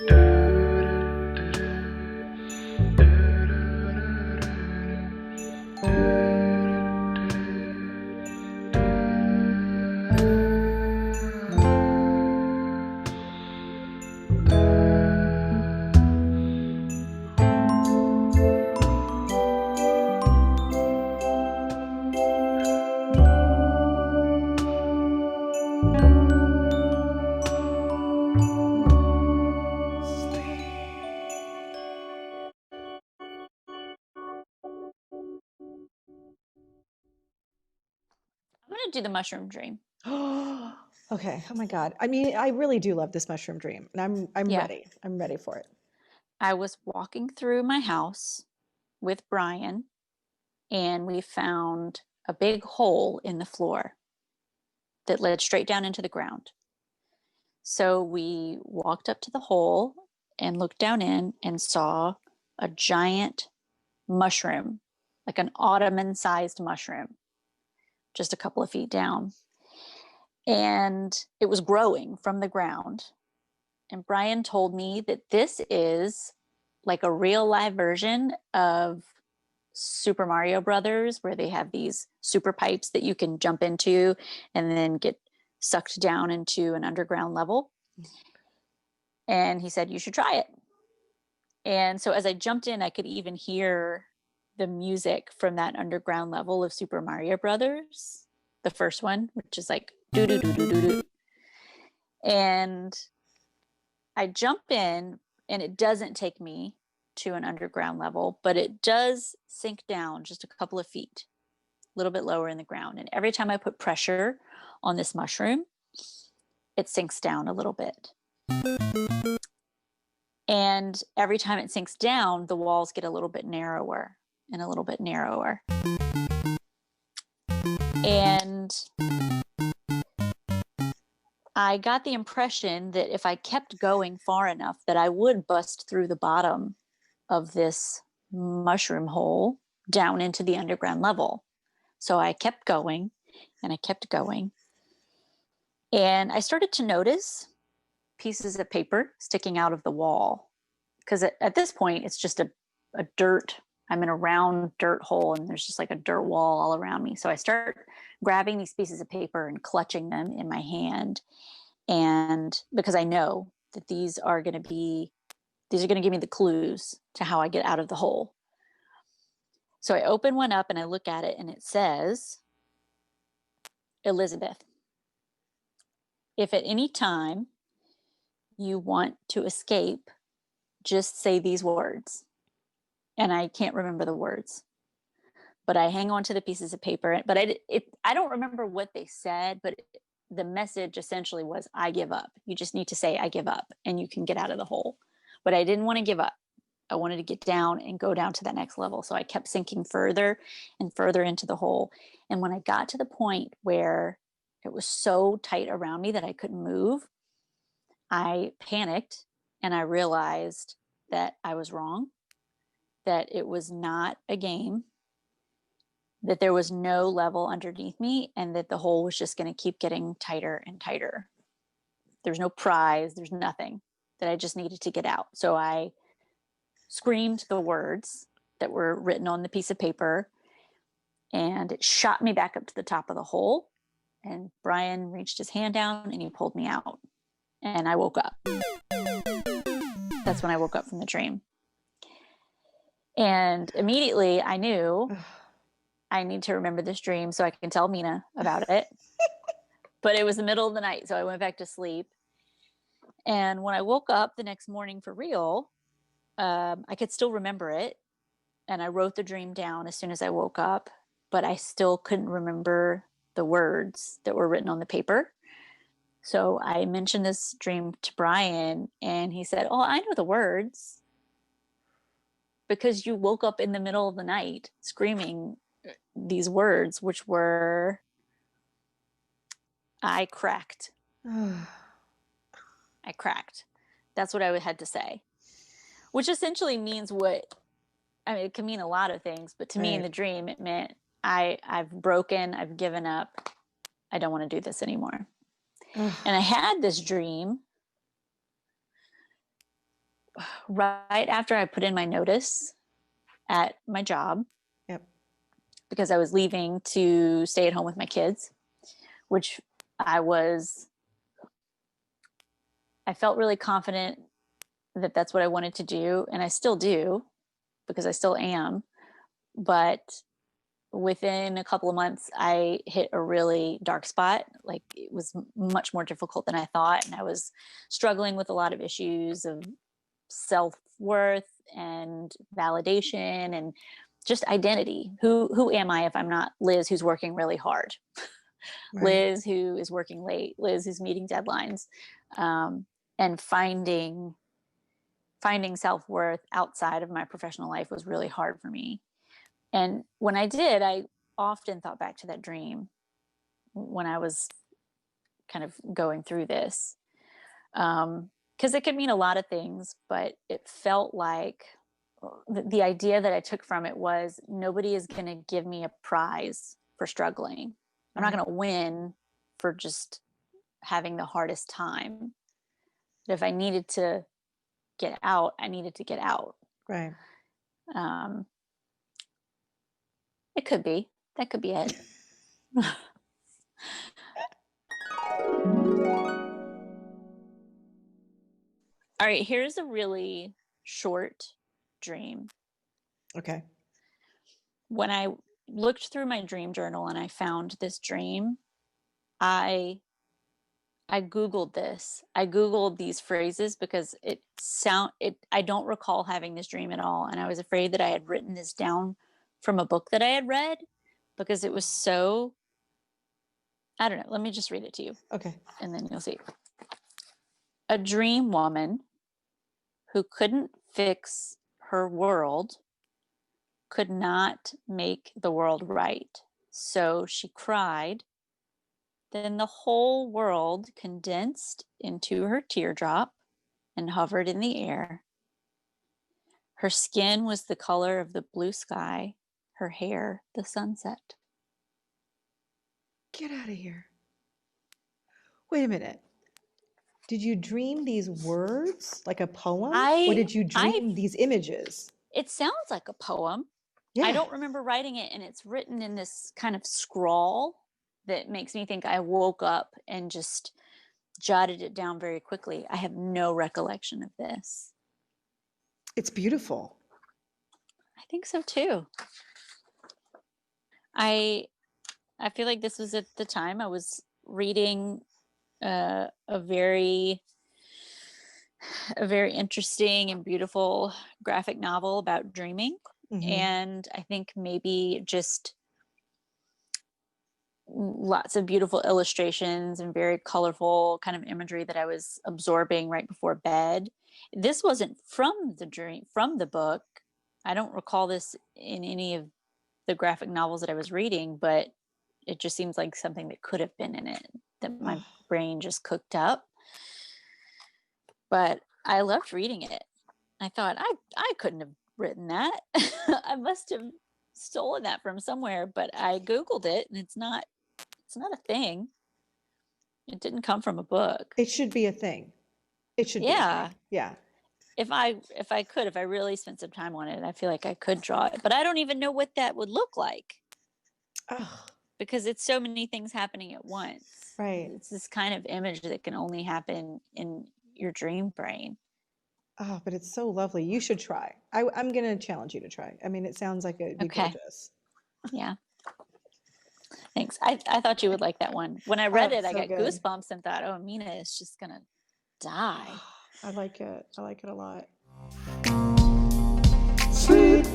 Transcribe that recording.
I'm going to do the mushroom dream. Okay. Oh my God. I mean, I really do love this mushroom dream, and I'm Yeah. ready. I'm ready for it. I was walking through my house with Brian, and we found a big hole in the floor that led straight down into the ground. So we walked up to the hole and looked down in and saw a giant mushroom, like an ottoman sized mushroom, just a couple of feet down. And it was growing from the ground. And Brian told me that this is like a real live version of Super Mario Brothers, where they have these super pipes that you can jump into and then get sucked down into an underground level. And he said, you should try it. And so as I jumped in, I could even hear the music from that underground level of Super Mario Brothers, the first one, which is like do do do do do do. And I jump in, and it doesn't take me to an underground level, but it does sink down just a couple of feet, a little bit lower in the ground. And every time I put pressure on this mushroom, it sinks down a little bit. And every time it sinks down, the walls get a little bit narrower and a little bit narrower. And I got the impression that if I kept going far enough, that I would bust through the bottom of this mushroom hole down into the underground level. So I kept going and I kept going. And I started to notice pieces of paper sticking out of the wall. Because at this point, it's just a dirt. I'm in a round dirt hole, and there's just like a dirt wall all around me. So I start grabbing these pieces of paper and clutching them in my hand. And because I know that these are going to give me the clues to how I get out of the hole. So I open one up and I look at it, and it says, Elizabeth, if at any time you want to escape, just say these words. And I can't remember the words, but I hang on to the pieces of paper. But I don't remember what they said, but the message essentially was, I give up. You just need to say, I give up, and you can get out of the hole. But I didn't want to give up. I wanted to get down and go down to that next level. So I kept sinking further and further into the hole. And when I got to the point where it was so tight around me that I couldn't move, I panicked and I realized that I was wrong, that it was not a game, that there was no level underneath me, and that the hole was just going to keep getting tighter and tighter. There's no prize, there's nothing, that I just needed to get out. So I screamed the words that were written on the piece of paper, and it shot me back up to the top of the hole. And Brian reached his hand down and he pulled me out. And I woke up. That's when I woke up from the dream. And immediately I knew I need to remember this dream so I can tell Mina about it. But it was the middle of the night, so I went back to sleep. And when I woke up the next morning for real, I could still remember it. And I wrote the dream down as soon as I woke up, but I still couldn't remember the words that were written on the paper. So I mentioned this dream to Brian, and he said, oh, I know the words, because you woke up in the middle of the night screaming these words, which were, I cracked. I cracked. That's what I had to say, which essentially means it can mean a lot of things, but to me in the dream, it meant I've broken, I've given up, I don't want to do this anymore. And I had this dream right after I put in my notice at my job Yep. because I was leaving to stay at home with my kids, which I was, I felt really confident that that's what I wanted to do. And I still do because I still am. But within a couple of months, I hit a really dark spot. Like it was much more difficult than I thought. And I was struggling with a lot of issues of self worth and validation and just identity. Who am I if I'm not Liz who's working really hard? Right. Liz who is working late, Liz who's meeting deadlines, and finding self-worth outside of my professional life was really hard for me. And when I did, I often thought back to that dream when I was kind of going through this. Because it could mean a lot of things, but it felt like the idea that I took from it was nobody is going to give me a prize for struggling. I'm not Right. going to win for just having the hardest time. But if I needed to get out, I needed to get out. Right. Um, it could be. That could be it. All right, here's a really short dream. Okay. When I looked through my dream journal and I found this dream, I googled this. I googled these phrases because I don't recall having this dream at all, and I was afraid that I had written this down from a book that I had read because it was so, I don't know, let me just read it to you Okay. and then you'll see. A dream woman who couldn't fix her world could not make the world right. So she cried. Then the whole world condensed into her teardrop and hovered in the air. Her skin was the color of the blue sky, her hair the sunset. Get out of here. Wait a minute. Did you dream these words like a poem, or I did you I dream these images? It sounds like a poem. I Yeah. don't remember writing it, and it's written in this kind of scrawl that makes me think I woke up and just jotted it down very quickly. I have no recollection of this. It's beautiful. I think so too. I I feel like this was at the time I was reading a very interesting and beautiful graphic novel about dreaming, Hmm. and I think maybe just lots of beautiful illustrations and very colorful kind of imagery that I was absorbing right before bed. This wasn't from the book. I don't recall this in any of the graphic novels that I was reading, but it just seems like something that could have been in it that my Oh, brain just cooked up. But I loved reading it. I thought I couldn't have written that. I must have stolen that from somewhere, but I googled it and it's not a thing. It didn't come from a book. it should be a thing. It should be a Yeah. thing. Yeah. If I really spent some time on it, I feel like I could draw it. But I don't even know what that would look like Oh, because it's so many things happening at once. right. It's this kind of image that can only happen in your dream brain. Oh, but it's so lovely. You should try. I'm going to challenge you to try. I mean, it sounds like it'd be Okay. gorgeous. Yeah. Thanks. I thought you would like that one. When I Oh, read it, it's I so got good. goosebumps and thought, oh, Mina is just going to die. I like it. I like it a lot. Sweet.